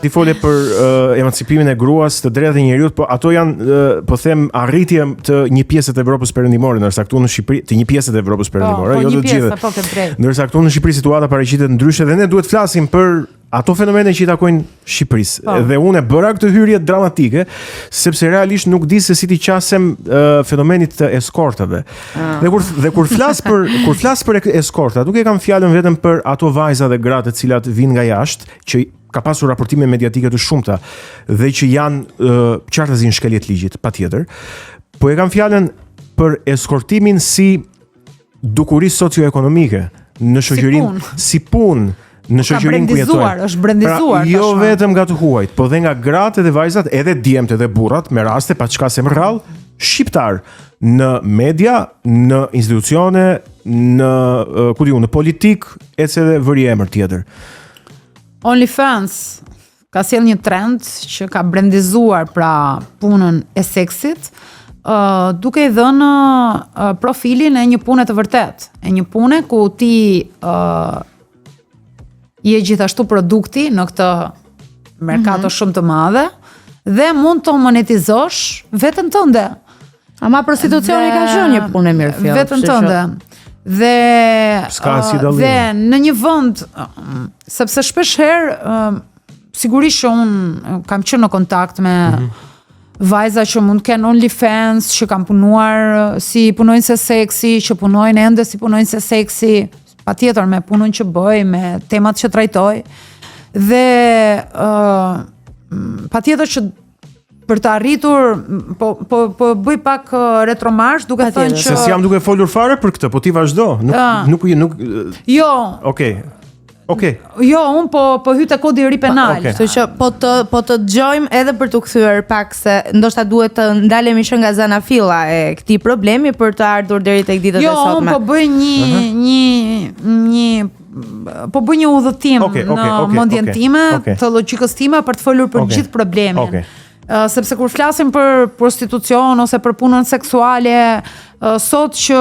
Ti fole për emancipimin e gruas, të drejtat e njeriut, po ato janë, po them, arritje të një pjesë të Evropës Perëndimore, ndërsa këtu në Shqipëri, të një pjesë të Evropës Perëndimore, jo të gjithë. Ndërsa këtu në Shqipëri situata paraqitet ndryshe dhe ne duhet flasim për ato fenomene që i takojnë Shqipërisë. Dhe unë e bëra këtë hyrje dramatike, sepse realisht nuk di se si ti qasem fenomenit të eskortave. Dhe kur flas për eskorta, nuk e kam fjalën vetëm për ato vajza dhe gratë të cilat vinë nga jashtë, që ka pasur raportime mediatike të shumta dhe që janë qartësi në shkeljet ligjit, patjetër. Po e kam fjalën për eskortimin si dukuri socioekonomike në shoqërinë, si punë në shoqërinë ku jetojnë. Është brendizuar. Pra, jo vetëm nga të huajt, po dhe nga gratë dhe vajzat, edhe djemtë dhe burrat, me raste pa çka se më rrallë, shqiptar në media, në institucione, në politik, ecë edhe vëri emër tjetër. OnlyFans ka sjell një trend që ka brendizuar pra punën e seksit, duke i dhënë profilin e një pune të vërtet, e një pune ku ti je gjithashtu produkti në këtë merkato shumë të madhe dhe mund të monetizosh veten tënde. Ama prostitucioni ka qenë një punë mirë fjalë. Veten tënde. Dhe në një vend, sepse shpesh herë sigurisht që unë kam qenë në kontakt me vajza që mund të kenë OnlyFans, që kanë punuar si punonjëse seksi, që punojnë ende si punonjëse seksi, patjetër me punën që bëj, me temat që trajtoj. Dhe patjetër që për të arritur, po bëj pak retromarsh, duke thënë që... Se jam duke folur fare për këtë, po ti vazhdo. Nuk... Jo. Okej. Jo, unë po hy te kodi i ri penal. Kështu që po të dëgjojmë edhe për të kthyer pak se ndoshta duhet të ndalemi që nga zanafilla e këtij problemi për të ardhur deri tek ditët e sotme. Jo, unë po bëj një udhëtim në mendjen time, të logjikës time për të folur për gjithë problemin. Sepse kur flasim për prostitucion ose për punën seksuale, sot që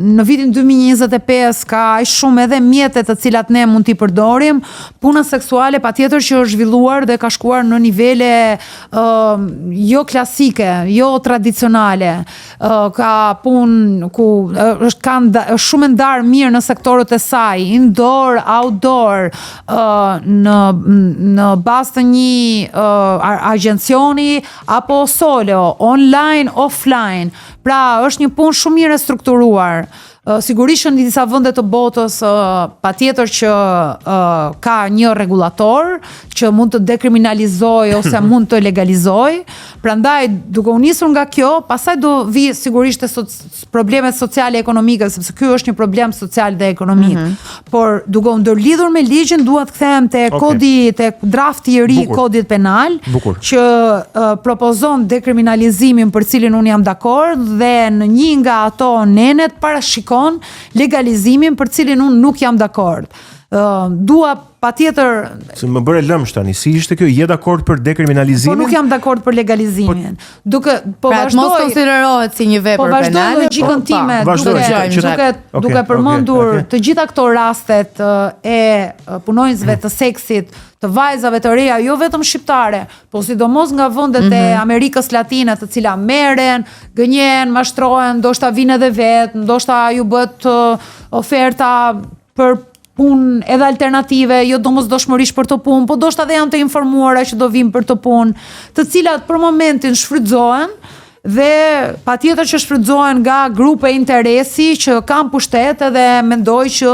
në vitin 2025 ka aq shumë edhe mjete të cilat ne mund t'i përdorim, puna seksuale patjetër që është zhvilluar dhe ka shkuar në nivele jo klasike, jo tradicionale. Ka punë ku është shumë ndarë mirë në sektorët e saj, indoor, outdoor, në bazë të një agjencioni apo solo, online, offline. Pra, është një punë shumë mirë e strukturuar. Sigurisht në disa vende të botës patjetër që ka një regulator që mund të dekriminalizoj ose mund të legalizoj. Prandaj duke u nisur nga kjo, pastaj do vi sigurisht problemet sociale e ekonomike, sepse ky është një problem social dhe ekonomik. Por duke u ndërlidhur me ligjin, duhet kthehem te kodi, te drafti i ri i kodit penal, që propozon dekriminalizimin për cilin unë jam dakord dhe në një nga ato nenet parashikon legalizimin për cilin unë nuk jam dakord. Dua patjetër... Se më bëre lëmsh tani, si ishte kjo, je dakord për dekriminalizimin? Po nuk jam dakord për legalizimin. Pra mos konsiderohet si një vepër penale. Po vazhdoj logjikën time, duke përmendur të gjitha këto rastet e punonjësve të seksit, të vajzave të reja, jo vetëm shqiptare, po sidomos nga vendet e Amerikës Latine, të cila merren, gënjen, mashtrohen, ndoshta vinë edhe vetë, ndoshta ju bëhet oferta për punë edhe alternative, jo domosdoshmërisht për të punë, po ndoshta dhe janë të informuara që do vinë për të punë, të cilat për momentin shfrytëzohen dhe patjetër që shfrytëzohen nga grupe interesi që kanë pushtet edhe mendoj që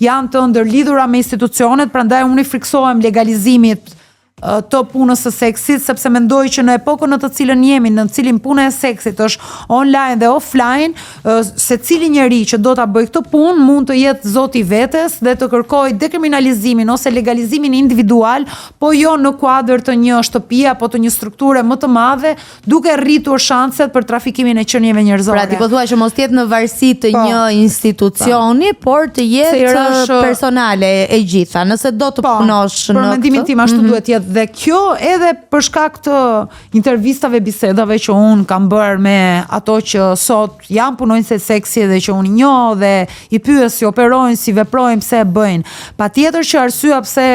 janë të ndërlidhura me institucionet, prandaj unë i friksohem legalizimit të punës së seksit, sepse mendoj që në epokën në të cilën jemi, në cilin puna e seksit është online dhe offline, secili njeri që do ta bëjë këtë punë mund të jetë zoti vetes dhe të kërkojë dekriminalizimin ose legalizimin individual, po jo në kuadër të një shtëpie apo të një strukture më të madhe, duke rritur shanset për trafikimin e qenieve njerëzore. Pra ti po thua që mos jetë në varësi të një institucioni, por të jetë personale e gjitha. Nëse do të punosh në për mendimin tim ashtu duhet jetë Dhe kjo edhe për shkak të intervistave, bisedave që unë kam bërë me ato që sot janë punonjëse seksi dhe që unë i njoh dhe i pyes si operojnë, si veprojnë, pse e bëjnë. Patjetër që arsyeja pse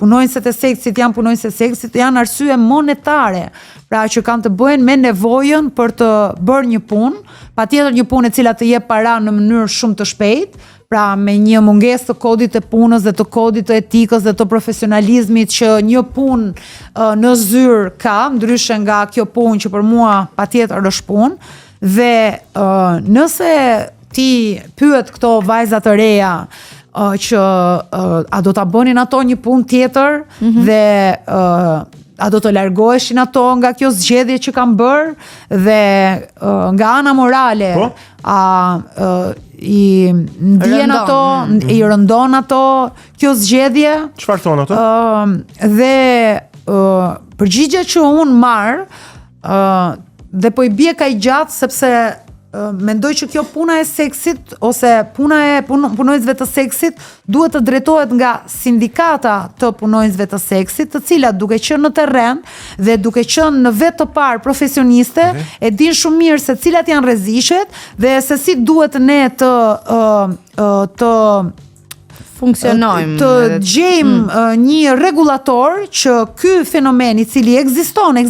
punonjëset e seksit janë punonjëse seksit janë arsye monetare. Pra që kanë të bëjnë me nevojën për të bërë një punë, patjetër një punë e cila të jep para në mënyrë shumë të shpejtë, pra me një mungesë të kodit të punës dhe të kodit të etikës dhe të profesionalizmit që një punë në zyrë ka, ndryshe nga kjo punë që për mua patjetër është punë, dhe nëse ti pyet këto vajza të reja që a do ta bënin ato një punë tjetër dhe a do të largoheshin ato nga kjo zgjedhje që kanë bërë dhe nga ana morale i ndjen ato, i rëndon ato kjo zgjedhje. Çfarë thon ato? Dhe përgjigja që unë marr dhe po i bie kaq gjatë sepse mendoj që kjo puna e seksit ose puna e punonjësve të seksit duhet të drejtohet nga sindikata të punonjësve të seksit, të cilat duke qenë në terren dhe duke qenë në vetë të parë profesioniste, e din shumë mirë se cilat janë rreziqet dhe se si duhet ne të funksionojmë, të gjejmë një regulator që ky fenomen i cili ekziston,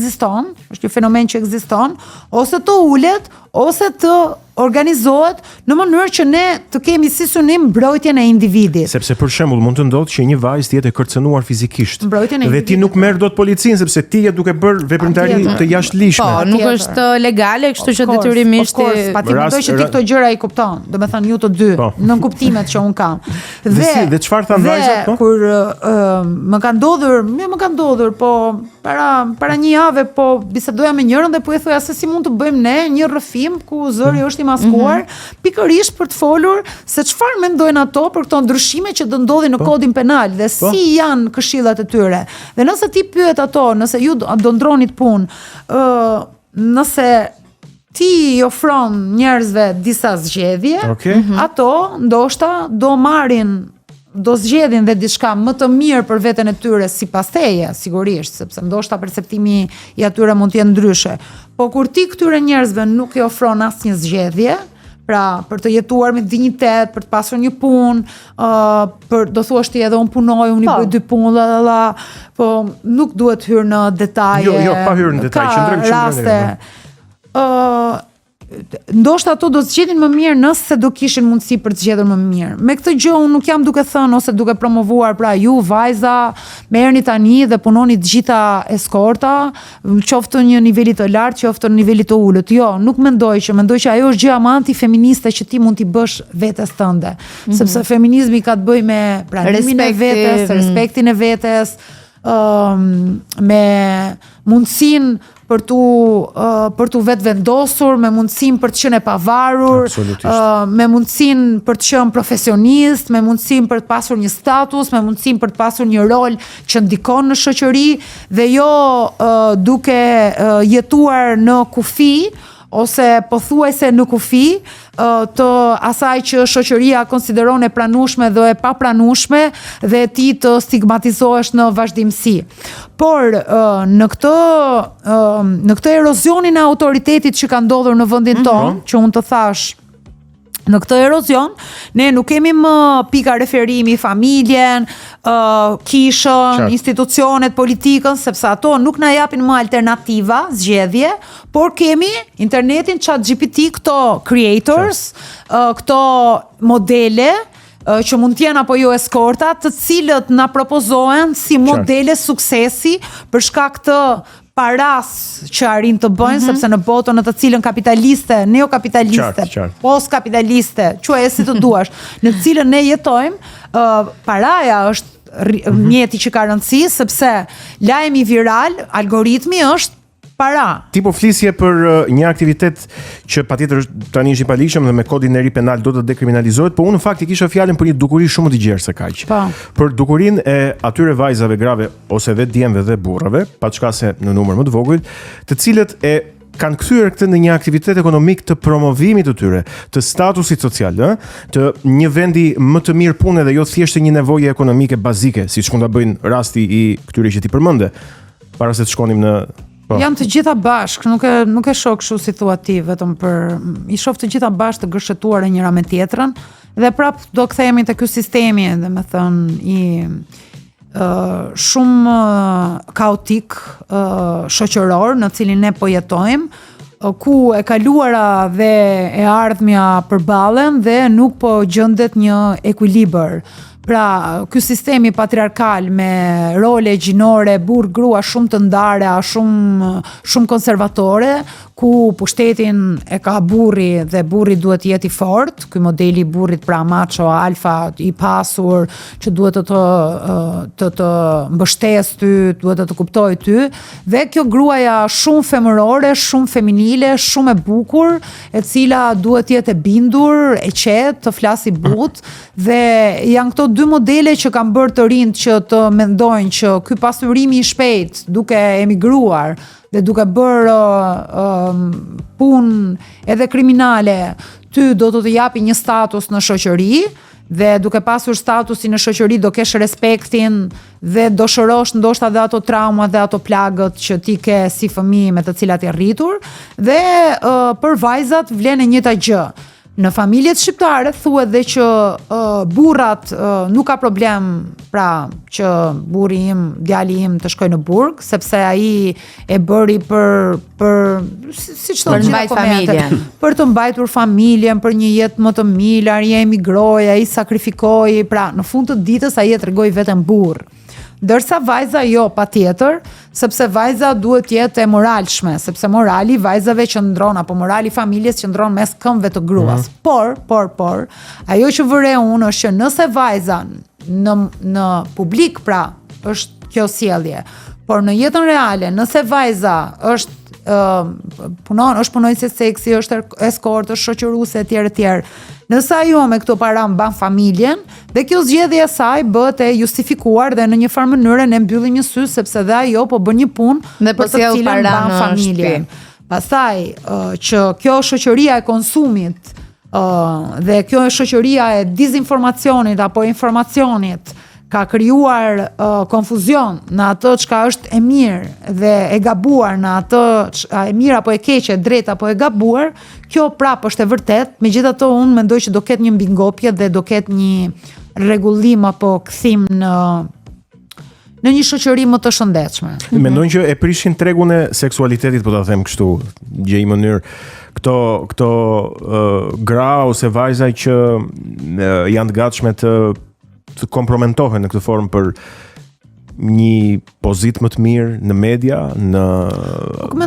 është një fenomen që ekziston, ose të ulet, ose të organizohet në mënyrë që ne të kemi si synim mbrojtjen e individit. Sepse për shembull mund të ndodhë që një vajzë të jetë e kërcënuar fizikisht dhe ti nuk merr dot policinë sepse ti je duke bërë veprimtari të jashtëligjshme. Po, nuk është legale, kështu që detyrimisht pati mendoj që ti këto gjëra i kupton. Domethënë ju të dy në kuptimet që un kam. Dhe çfarë than vajzat po? Kur më ka ndodhur, po para një jave po bisedoja me njërin dhe po e thoja se si mund të bëjmë ne një rrëfim ku zëri është i maskuar, pikërisht për të folur se çfarë mendojnë ato për këto ndryshime që do ndodhin në kodin penal dhe si janë këshillat e tyre. Dhe nëse ti pyet ato, nëse ju do ndronit punë, nëse ti i ofron njerëzve disa zgjedhje, ato ndoshta do zgjedhin dhe diçka më të mirë për veten e tyre sipas teje, sigurisht, sepse ndoshta perceptimi i atyre mund të jetë ndryshe. Po kur ti këtyre njerëzve nuk i ofron asnjë zgjedhje, pra për të jetuar me dinjitet, për të pasur një punë, do thuash ti edhe unë punoj, unë i bëj 2 punë, po nuk duhet hyrë në detaje. Jo, pa hyrë në detaj, qëndrojmë. Ndoshta ato do zgjedhin më mirë nëse do kishin mundësi për të zgjedhur më mirë. Me këtë gjë unë nuk jam duke thënë ose duke promovuar pra ju vajza merrni tani dhe punoni të gjitha eskorta, qoftë në një niveli të lartë, qoftë në niveli të ulët. Jo, nuk mendoj që ajo është gjë më antifeministe që ti mund t'i bësh vetes tënde. Sepse feminizmi ka të bëjë me pranimin e vetes, respektin e vetes, me mundësinë për tu vetë vendosur, me mundësinë për të qenë e pavarur, me mundësinë për të qenë profesionist, me mundësinë për të pasur një status, me mundësinë për të pasur një rol që ndikon në shoqëri dhe jo duke jetuar në kufi ose pothuajse në kufi të asaj që shoqëria konsideron e pranueshme dhe e papranueshme dhe ti të stigmatizohesh në vazhdimsi. Por në këtë erozionin e autoritetit që ka ndodhur në vendin tonë, që unë të thash, në këtë erozion, ne nuk kemi më pika referimi familjen, kishën, institucionet, politikën, sepse ato nuk na japin më alternativa, zgjedhje, por kemi internetin, ChatGPT, këto creators, këto modele, që mund t'jenë apo jo eskorta, të cilët na propozohen si modele suksesi për shkak të paras që arrin të bëjnë, sepse në botën në të cilën kapitaliste, neokapitaliste, postkapitaliste, quaje si të duash, në të cilën ne jetojmë, paraja është mjeti që ka rëndësi, sepse lajmi viral, algoritmi është para. Ti po flisje për një aktivitet që patjetër tani është i paligjshëm dhe me kodin e ri penal do të dekriminalizohet, po unë në fakt i kisha fjalën për një dukuri shumë të gjerë se kaq. Për dukurinë e atyre vajzave grave ose dhe djemve dhe burrave, pa çka se në numër më të vogël, të cilët e kanë kthyer këtë në një aktivitet ekonomik të promovimit të tyre, të statusit social, të një vendi më të mirë pune dhe jo thjesht një nevojë ekonomike bazike, siç mund ta bëjnë rasti i këtyre që ti përmende, para se të shkonim në Janë të gjitha bashkë, nuk e shoh kështu si thua ti, vetëm i shoh të gjitha bashkë të gërshetuara njëra me tjetrën, dhe prap do kthehemi te ky sistemi, domethënë i shumë kaotik, shoqëror në cilin ne po jetojmë, ku e kaluara dhe e ardhmja përballen dhe nuk po gjendet një ekuilibër. Pra, ky sistemi patriarkal me role gjinore, burr grua shumë të ndara, shumë konservatore, ku pushtetin e ka burri dhe burri duhet të jetë i fortë, ky modeli i burrit pra macho alfa i pasur që duhet të mbështes ty, duhet të kuptoj ty, dhe kjo gruaja shumë femërore, shumë feminile, shumë e bukur, e cila duhet të jetë e bindur, e qetë, të flasi but, dhe janë këto dy modele që kanë bërë të rinjt që të mendojnë që ky pasurimi i shpejt duke emigruar dhe duke bërë punë edhe kriminale, ty do të japi një status në shoqëri dhe duke pasur statusin në shoqëri do kesh respektin dhe do shërosh ndoshta dhe ato trauma dhe ato plagët që ti ke si fëmijë me të cilat je rritur, dhe për vajzat vlen e njëjta gjë. Në familjet shqiptare thuhet dhe që burrat nuk ka problem pra që burri im, djali im të shkojë në burg, sepse ai e bëri për siç thonë mbajtur familjen. Për të mbajtur familjen, për një jetë më të mirë, ai emigroi, ai sakrifikoi, pra në fund të ditës ai e tregoi veten burr. Dërsa vajza jo, patjetër, sepse vajza duhet të jetë e moralshme, sepse morali vajzave qëndron apo morali familjes qëndron mes këmbëve të gruas. Por, ajo që vëre unë është që nëse vajza në publik pra është kjo sjellje, por në jetën reale, nëse vajza është është punonjëse seksi, është eskort, është shoqëruese etj. Nëse ajo me këto para mban familjen, dhe kjo zgjedhje e saj bëhet e justifikuar dhe në një farë mënyrë ne mbyllim një sy sepse dhe ajo po bën një punë për të cilën mban familjen. Pastaj që kjo shoqëria e konsumit dhe kjo shoqëria e dezinformacionit apo informacionit ka krijuar konfuzion në atë çka është e mirë dhe e gabuar, në atë çka e mirë apo e keqe, drejt apo e gabuar, kjo prapë është e vërtet, megjithatë unë mendoj që do ketë një mbingopje dhe do ketë një rregullim apo kthim në një shoqëri më të shëndetshme. Mendoj që e prishin tregun e seksualitetit, po ta them kështu, gjej mënyrë këto gra ose vajza që janë të gatshme të kompromentohen në këtë formë për një pozitë më të mirë në media, në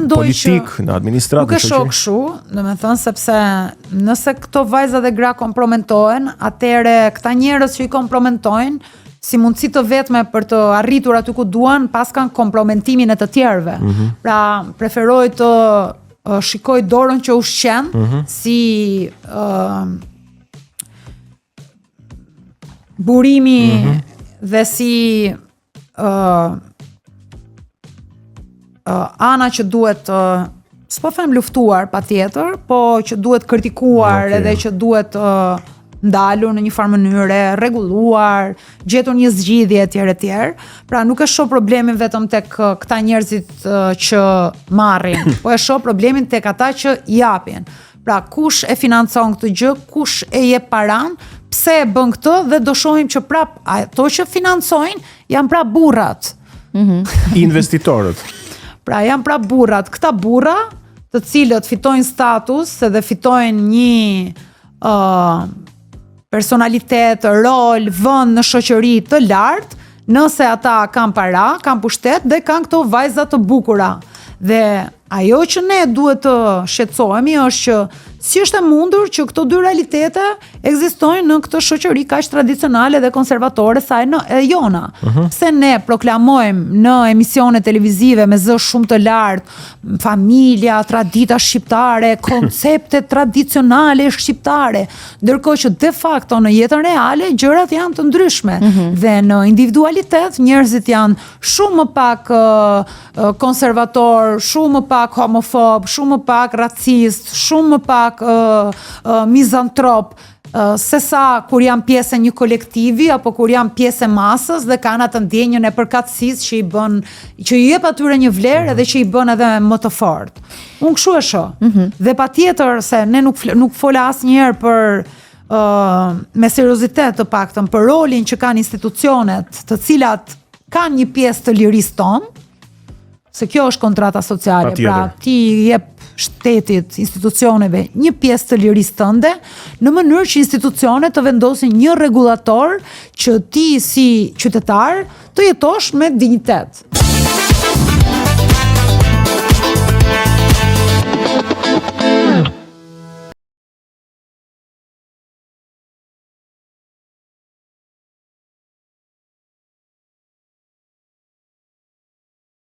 politikë, në administratë. Nuk e shoh kështu, domethënë sepse nëse këto vajza dhe gra kompromentohen, atëherë këta njerëz që i kompromentojnë si mundësi të vetme për të arritur aty ku duan, pas kanë kompromentimin e të tjerëve. Pra, preferoj të shikoj dorën që ushqen si burimi dhe si ana që duhet s'po them luftuar patjetër, po që duhet kritikuar edhe që duhet ndalur në një farë mënyre, rregulluar, gjetur një zgjidhje etj. Pra nuk e shoh problemin vetëm tek këta njerëzit që marrin, po e shoh problemin tek ata që japin. Pra kush e financon këtë gjë, kush e jep paran, pse e bën këtë, dhe do shohim që prap ato që financojnë janë prap burrat. Investitorët. Pra janë prap burrat, këta burra, të cilët fitojnë status edhe fitojnë një personalitet, rol, vend në shoqëri të lartë, nëse ata kanë para, kanë pushtet dhe kanë këto vajza të bukura. Dhe ajo që ne duhet të shqetësohemi është që si është e mundur që këto dy realitete ekzistojnë në këtë shoqëri kaq tradicionale dhe konservatore sa e jona. Se ne proklamojmë në emisione televizive me zë shumë të lartë, familja, tradita shqiptare, konceptet tradicionale shqiptare, ndërkohë që de facto në jetën reale gjërat janë të ndryshme dhe në individualitet njerëzit janë shumë më pak konservator, shumë më pak homofob, shumë më pak racist, shumë më pak mizantrop, se sa kur janë pjesë e një kolektivi apo kur janë pjesë e masës dhe kanë atë ndjenjën e përkatësisë që i jep atyre një vlerë edhe që i bën edhe më të fortë. Unë kështu e shoh. Dhe patjetër se ne nuk fola asnjëherë për me seriozitet të paktën për rolin që kanë institucionet, të cilat kanë një pjesë të lirisë tonë, se kjo është kontrata sociale, pra ti jep shtetit, institucioneve, një pjesë të lirisë tënde, në mënyrë që institucionet të vendosin një rregullator që ti si qytetar të jetosh me dinjitet.